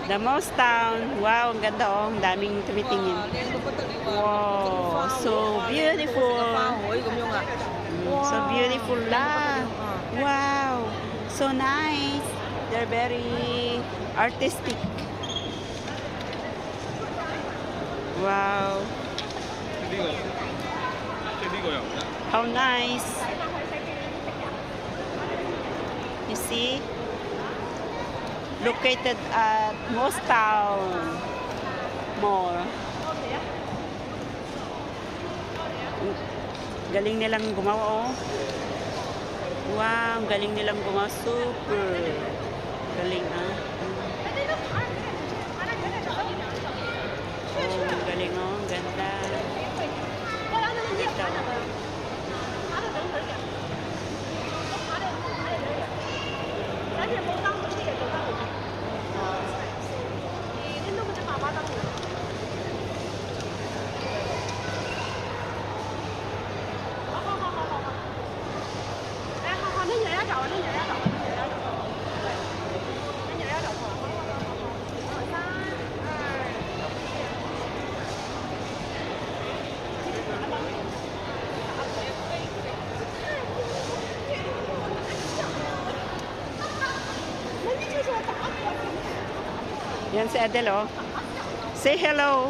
The Mouse Town. Wow, ang ganda oh. Ang daming tumitingin. Wow, so beautiful. So beautiful lah. Wow, so nice. They're very artistic. Wow. How nice. You see? Located at Mouse Town Mall. Galing nilang gumawa oh. Wow, galing nilang gumawa. Super. Galing ah. Oh, galing oh. Ganda. Ito. Yan si Adele oh. Say hello.